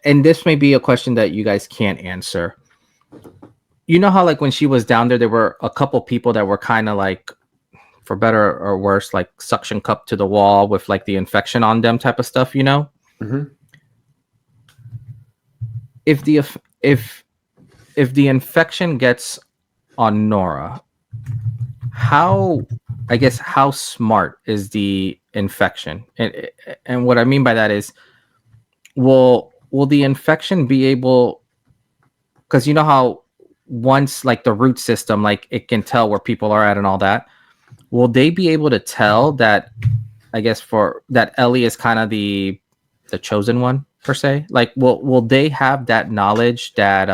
D: And this may be a question that you guys can't answer. You know how, like, when she was down there were a couple people that were kind of like, for better or worse, like suction cup to the wall with like the infection on them type of stuff,
B: Mm-hmm.
D: If the infection gets on Nora, how smart is the infection? And what I mean by that is, will the infection be able, because you know how once, like, the root system, like, it can tell where people are at and all that, will they be able to tell that, I guess, for that Ellie is kind of the chosen one per se? Like, will they have that knowledge that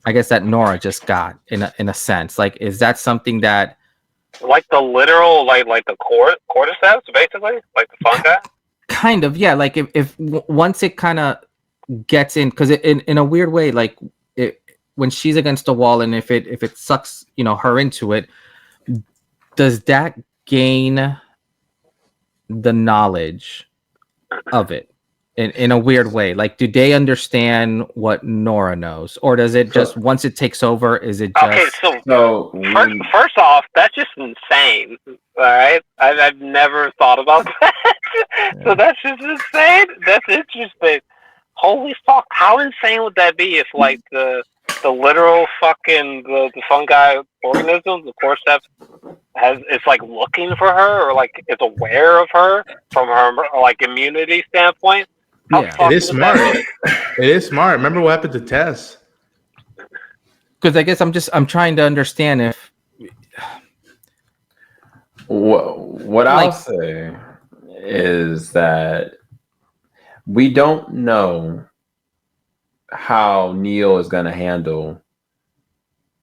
D: I guess that Nora just got in a sense? Like, is that something that,
A: like, the literal, like the cordyceps, basically, like the fungi?
D: Kind of, yeah. Like, if once it kind of gets in, because in a weird way, like, when she's against the wall, and if it sucks, her into it, does that gain the knowledge of it in a weird way? Like, do they understand what Nora knows, or does it just, once it takes over, is it just...
A: Okay, so first off, that's just insane. All right, I've never thought about that. So that's just insane. That's interesting. Holy fuck, how insane would that be if, like, the literal fucking the fungi organisms, the cordyceps, it's like looking for her, or like it's aware of her from her, like, immunity standpoint?
C: It is smart. It is smart. Remember what happened to Tess?
D: Because I guess I'm trying to understand if
B: what I'll say is that we don't know how Neil is going to handle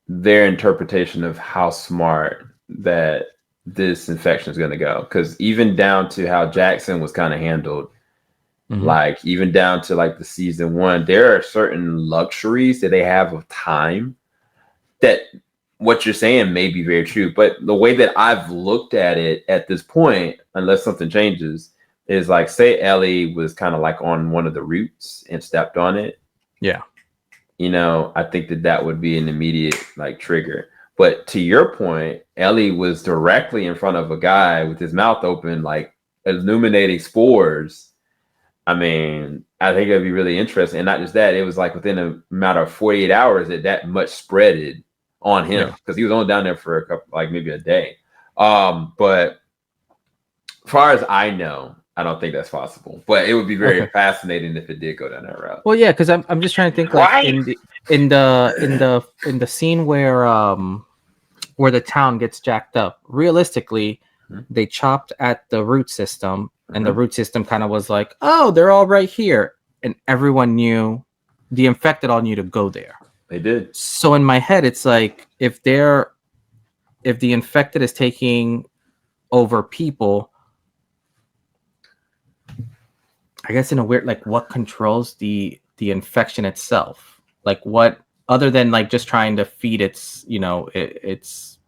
B: their interpretation of how smart that this infection is going to go. Because even down to how Jackson was kind of handled, like, even down to, like, the season 1, there are certain luxuries that they have of time that what you're saying may be very true. But the way that I've looked at it at this point, unless something changes, is like, say Ellie was kind of like on one of the roots and stepped on it.
D: Yeah.
B: I think that would be an immediate, like, trigger. But to your point, Ellie was directly in front of a guy with his mouth open, like, illuminating spores. I mean, I think it'd be really interesting. And not just that, it was like within a matter of 48 hours that much spreaded on him, because he was only down there for a couple, like, maybe a day. But as far as I know, I don't think that's possible. But it would be very fascinating if it did go down that route.
D: Well, yeah, because I'm just trying to think, like, in the scene where the town gets jacked up. Realistically, they chopped at the root system, and the root system kind of was like, oh, they're all right here, and everyone knew, the infected all knew to go there.
B: They did.
D: So in my head, it's like, if the infected is taking over people, I guess in a weird, like, what controls the the infection itself? Like, what other than like just trying to feed its, you know, its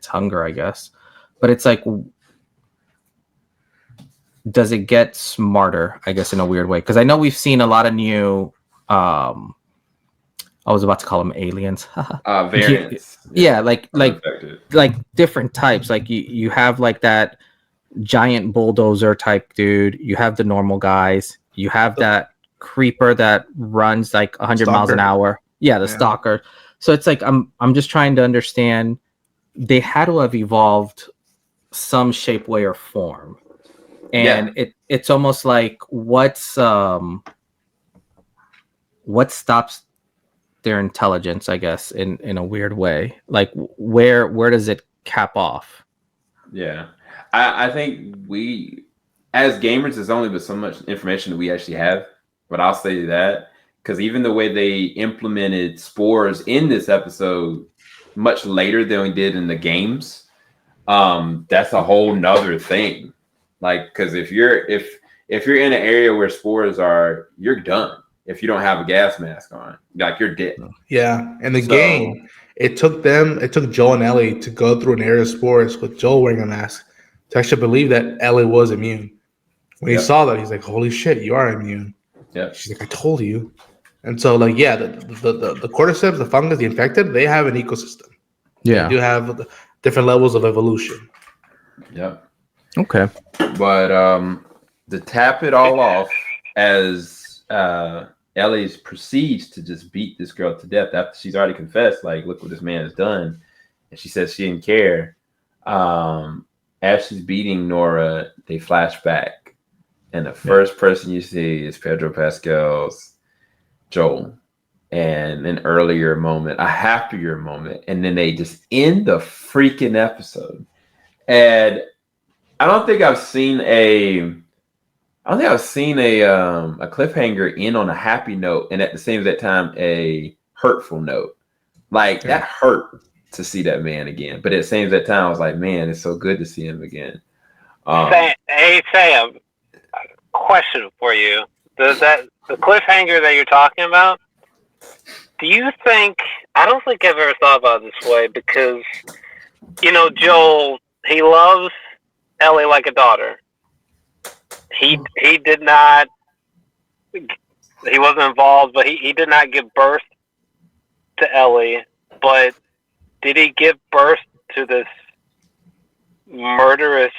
D: hunger, I guess. But it's like, does it get smarter? I guess in a weird way, because I know we've seen a lot of new. I was about to call them aliens.
B: Variants.
D: Yeah, like different types. Like you have like that giant bulldozer type dude. You have the normal guys. You have that creeper that runs like 100 miles an hour. Yeah, the stalker. So it's like I'm just trying to understand. They had to have evolved some shape, way, or form, and it's almost like what stops their intelligence, I guess, in a weird way. Like where does it cap off?
B: Yeah, I think we as gamers, there's only but so much information that we actually have. But I'll say that because even the way they implemented spores in this episode much later than we did in the games, that's a whole nother thing. Like, because if you're in an area where spores are, you're done. If you don't have a gas mask on, like you're dead.
C: Yeah, in the game, it took Joel and Ellie to go through an area of spores with Joel wearing a mask to actually believe that Ellie was immune. When he saw that, he's like, "Holy shit, you are immune."
B: Yeah,
C: she's like, "I told you." And so, like, yeah, the cordyceps, the fungus, the infected, they have an ecosystem.
D: Yeah,
C: they do have different levels of evolution.
B: Yeah.
D: Okay.
B: But to tap it all off, as Ellie proceeds to just beat this girl to death after she's already confessed, like, look what this man has done. And she says she didn't care. As she's beating Nora, they flash back. And the first person you see is Pedro Pascal's Joel. And an earlier moment, a happier moment. And then they just end the freaking episode. And I don't think I've seen a cliffhanger end on a happy note and at the same time a hurtful note. Like that hurt to see that man again, but at the same time I was like, man, it's so good to see him again.
A: Hey Sam, question for you: Does the cliffhanger that you're talking about? Do you think? I don't think I've ever thought about it this way because Joel, he loves Ellie like a daughter. He did not. He wasn't involved, but he did not give birth to Ellie. But did he give birth to this murderous?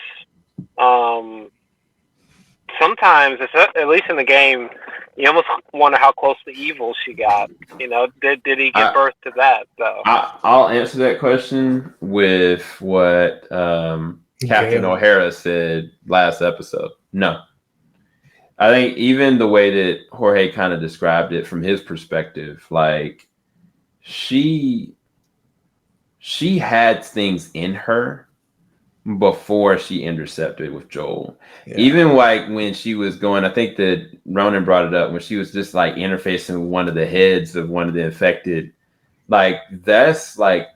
A: Sometimes, at least in the game, you almost wonder how close to evil she got. Did he give birth to that though?
B: I'll answer that question with what Captain O'Hara said last episode. No. I think even the way that Jorge kind of described it from his perspective, like she had things in her before she intercepted with Joel. Yeah. Even like when she was going, I think that Ronan brought it up when she was just like interfacing with one of the heads of one of the infected, like that's like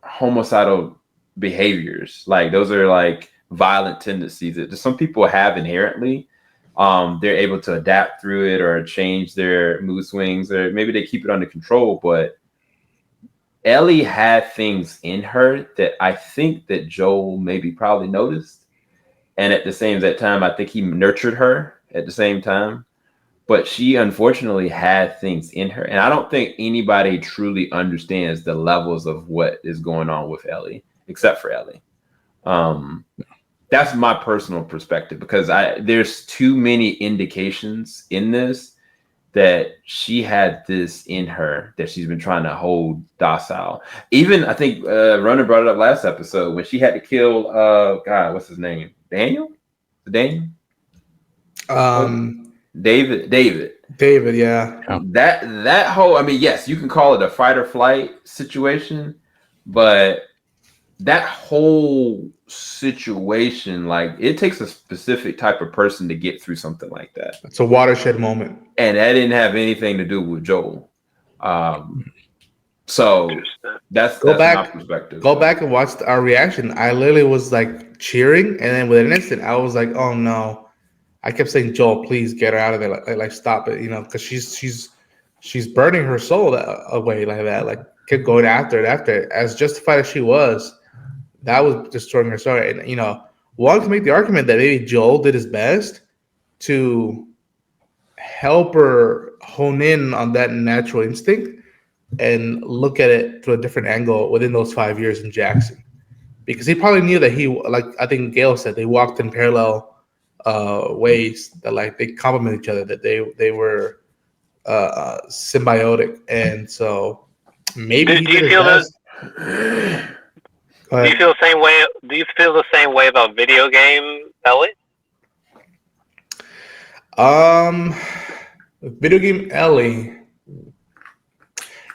B: homicidal behaviors. Like those are like violent tendencies that some people have inherently. They're able to adapt through it or change their mood swings, or maybe they keep it under control. But Ellie had things in her that I think that Joel maybe probably noticed. And at the same time, I think he nurtured her at the same time. But she unfortunately had things in her. And I don't think anybody truly understands the levels of what is going on with Ellie, except for Ellie. That's my personal perspective, because there's too many indications in this that she had this in her that she's been trying to hold docile. Even I think Ronan brought it up last episode when she had to kill God, what's his name? Daniel? David,
C: yeah.
B: That whole, I mean, yes, you can call it a fight or flight situation, but that whole situation, like, it takes a specific type of person to get through something like that.
C: It's a watershed moment,
B: and that didn't have anything to do with Joel. So that's my perspective.
C: Go back and watch our reaction. I literally was like cheering, and then within an instant, I was like, "Oh no!" I kept saying, "Joel, please get her out of there! Like stop it!" Because she's she's burning her soul away like that, like kept going after it. As justified as she was, that was destroying her soul. And one can make the argument that maybe Joel did his best to help her hone in on that natural instinct and look at it through a different angle within those 5 years in Jackson, because he probably knew that like I think Gail said, they walked in parallel ways, that like they complement each other, that they were symbiotic, and so maybe
A: do you feel this?
C: Do
A: you feel the same way? Do you feel the same way about video game Ellie?
C: Video game Ellie.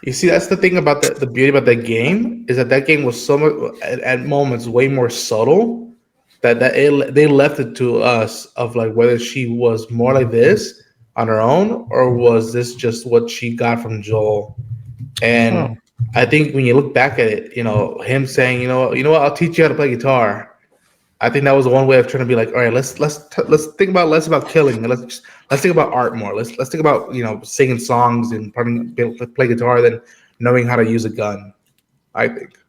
C: You see, that's the thing about the beauty about that game, is that game was so much at moments way more subtle that they left it to us of like whether she was more like this on her own or was this just what she got from Joel. And I think when you look back at it, him saying, you know what, I'll teach you how to play guitar. I think that was one way of trying to be like, all right, let's think about less about killing and let's think about art more. Let's think about singing songs and play guitar than knowing how to use a gun. I think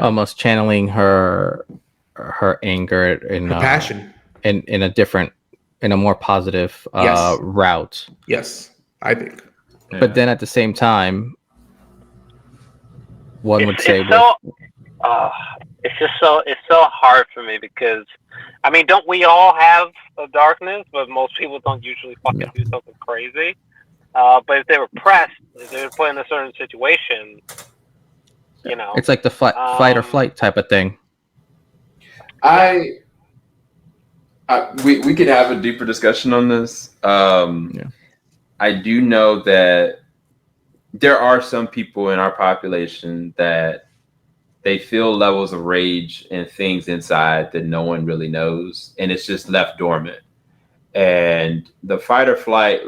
D: almost channeling her anger and
C: her passion
D: in a more positive route.
C: Yes, I think.
D: Yeah. But then at the same time, one would say,
A: it's so hard for me because, I mean, don't we all have a darkness? But most people don't usually fucking do something crazy. But if they were pressed, if they were put in a certain situation,
D: it's like the fight or flight type of thing.
B: We could have a deeper discussion on this. I do know that there are some people in our population that they feel levels of rage and things inside that no one really knows, and it's just left dormant. And the fight or flight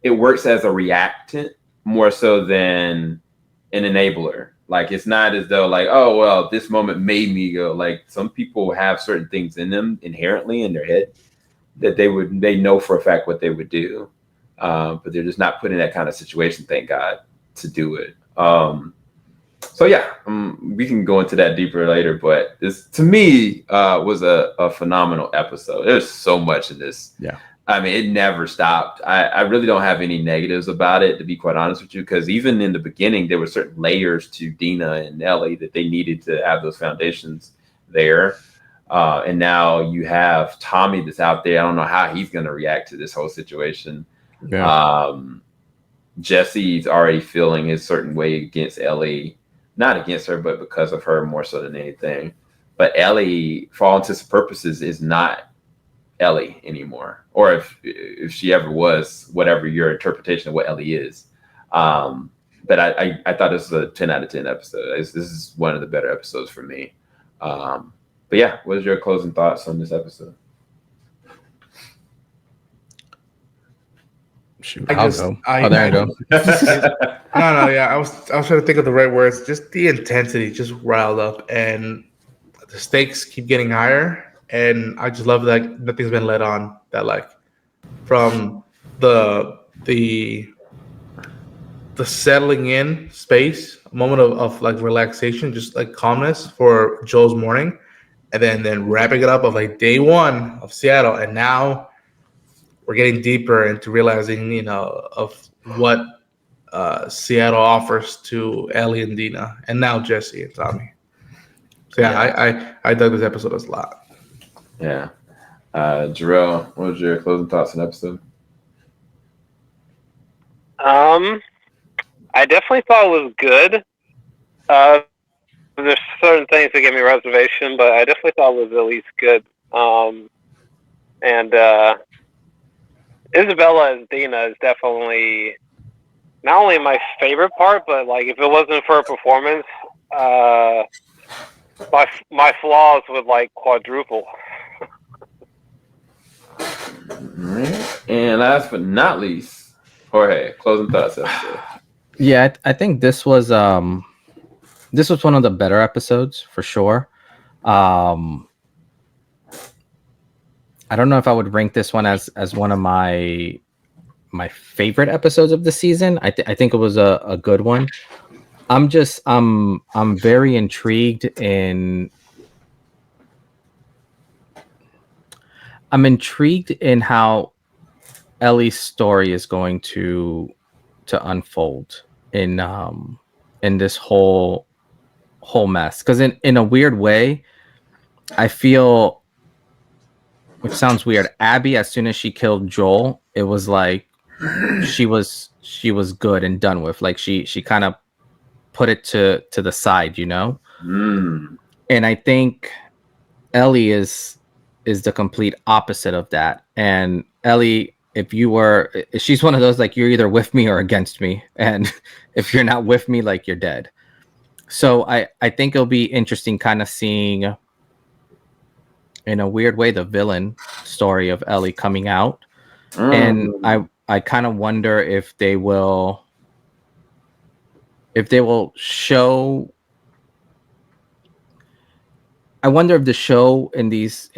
B: it works as a reactant more so than an enabler. Like, it's not as though like, oh well, this moment made me go. Like, some people have certain things in them inherently in their head that they know for a fact what they would do, but they're just not put in that kind of situation, thank God, to do it. So yeah, we can go into that deeper later, but this to me was a phenomenal episode. There's so much in this.
D: Yeah.
B: I mean, it never stopped. I really don't have any negatives about it, to be quite honest with you, because even in the beginning, there were certain layers to Dina and Ellie that they needed to have those foundations there. And now you have Tommy that's out there. I don't know how he's going to react to this whole situation. Yeah. Jesse's already feeling his certain way against Ellie. Not against her, but because of her more so than anything. But Ellie, for all intents and purposes, is not Ellie anymore, or if she ever was, whatever your interpretation of what Ellie is. But I thought this was a 10 out of 10 episode. This is one of the better episodes for me. But yeah, what is your closing thoughts on this episode?
D: Shoot, I'll go. There you go.
C: No, yeah. I was trying to think of the right words. Just the intensity just riled up, and the stakes keep getting higher. And I just love that nothing's been let on. That like from the settling in space, a moment of like relaxation, just like calmness for Joel's morning, and then wrapping it up of like day one of Seattle, and now we're getting deeper into realizing, of what Seattle offers to Ellie and Dina, and now Jesse and Tommy. So yeah. I dug this episode a lot.
B: Yeah. Jor-El, what was your closing thoughts on the episode?
A: I definitely thought it was good. There's certain things that give me reservation, but I definitely thought it was at least good. And Isabella as Dina is definitely not only my favorite part, but like if it wasn't for her performance, my flaws would like quadruple.
B: And last but not least, Jorge, closing thoughts episode.
D: Yeah, I think this was one of the better episodes for sure. I don't know if I would rank this one as one of my my favorite episodes of the season. I think it was a good one. I'm very intrigued in how Ellie's story is going to unfold in this whole mess, because in a weird way I feel, which sounds weird, Abby, as soon as she killed Joel, it was like she was good and done with. Like she kind of put it to the side, you know. And I think Ellie is the complete opposite of that. And Ellie, she's one of those, like, you're either with me or against me, and if you're not with me, like, you're dead. So I think it'll be interesting kind of seeing, in a weird way, the villain story of Ellie coming out. And I kind of wonder if they will show. I wonder if the show in these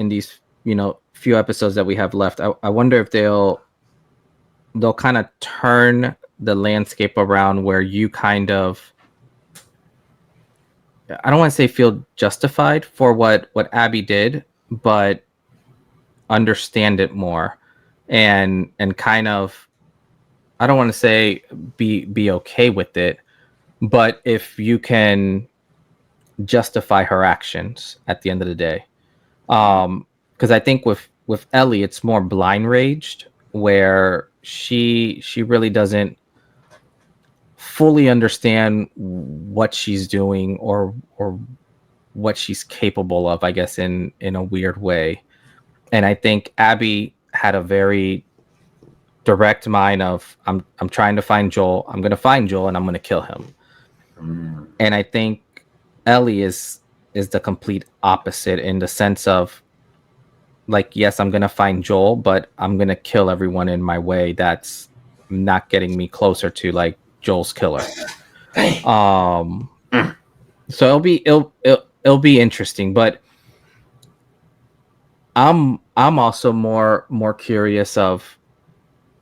D: few episodes that we have left, I wonder if they'll kind of turn the landscape around where you kind of, I don't want to say feel justified for what Abby did, but understand it more, and kind of, I don't want to say be okay with it, but if you can justify her actions at the end of the day. Because I think with Ellie, it's more blind raged, where she really doesn't fully understand what she's doing or what she's capable of, I guess, in a weird way. And I think Abby had a very direct mind of, I'm trying to find Joel, I'm going to find Joel, and I'm going to kill him. And I think Ellie is the complete opposite, in the sense of, like, yes, I'm going to find Joel, but I'm going to kill everyone in my way that's not getting me closer to, like, Joel's killer. So it'll be interesting, but I'm also more curious of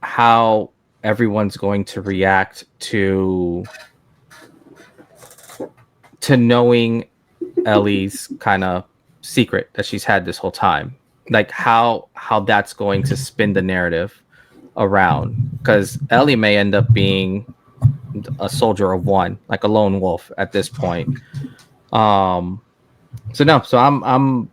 D: how everyone's going to react to knowing Ellie's kind of secret that she's had this whole time. Like how that's going to spin the narrative around, because Ellie may end up being a soldier of one, like a lone wolf at this point. So I'm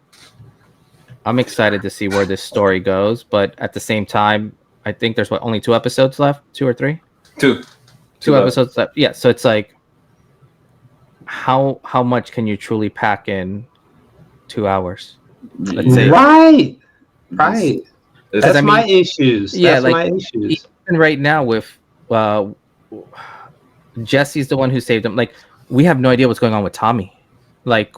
D: excited to see where this story goes, but at the same time, I think there's only 2 episodes left, 2 or 3?
B: 2
D: episodes left. Yeah, so it's like, how much can you truly pack in 2 hours? Let's say.
F: Right. That's my issues.
D: Yeah,
F: that's my issues.
D: Even right now with Jesse's the one who saved him. Like, we have no idea what's going on with Tommy. Like,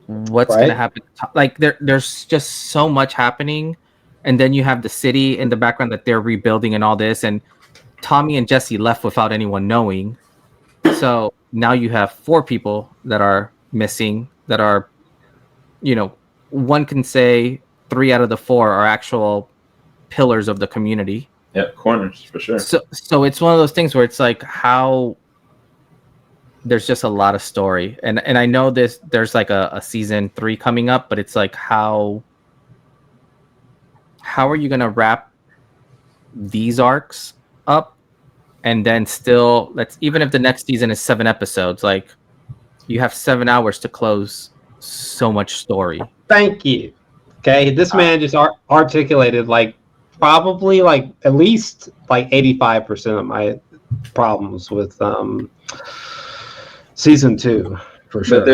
D: what's going to happen? Like, there's just so much happening, and then you have the city in the background that they're rebuilding and all this, and Tommy and Jesse left without anyone knowing. So now you have 4 people that are missing, that are, one can say 3 out of the 4 are actual pillars of the community.
B: Yeah, corners for sure.
D: So it's one of those things where it's like, how there's just a lot of story, and I know there's like a season 3 coming up, but it's like, how are you gonna wrap these arcs up, and then still, even if the next season is 7 episodes, like, you have 7 hours to close so much story.
F: Thank you. Okay, this man just articulated, like, probably, like, at least like 85% of my problems with season 2, for sure.
B: We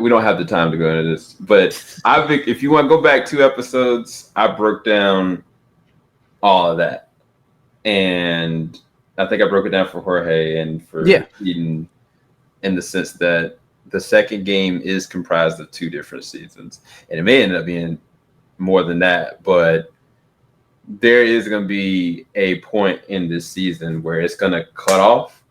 B: don't have the time to go into this, but if you want to go back 2 episodes, I broke down all of that, and I think I broke it down for Jorge and for Eden, in the sense that the second game is comprised of 2 different seasons, and it may end up being more than that, but there is going to be a point in this season where it's going to cut off,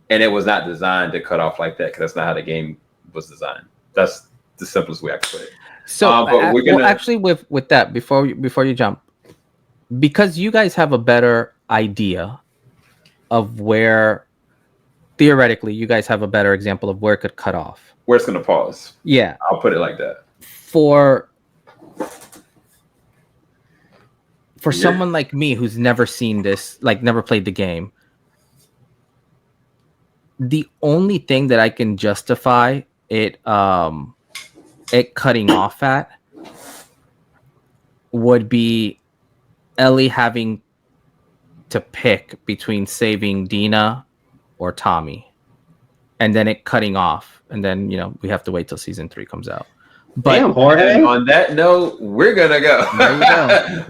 B: and it was not designed to cut off like that, because that's not how the game was designed. That's the simplest way I can put it.
D: So, but we're gonna... actually, with that, before you jump, because you guys have a better idea of where, theoretically, you guys have a better example of where it could cut off.
B: Where it's going to pause.
D: Yeah.
B: I'll put it like that.
D: For someone like me who's never seen this, like never played the game, the only thing that I can justify it cutting off at would be Ellie having to pick between saving Dina or Tommy, and then it cutting off, and then we have to wait till season 3 comes out. But
F: damn, Jorge.
B: On that note, we're gonna go.
D: There you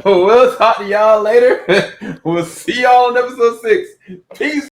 D: go.
B: We'll talk to y'all later. We'll see y'all on episode 6. Peace.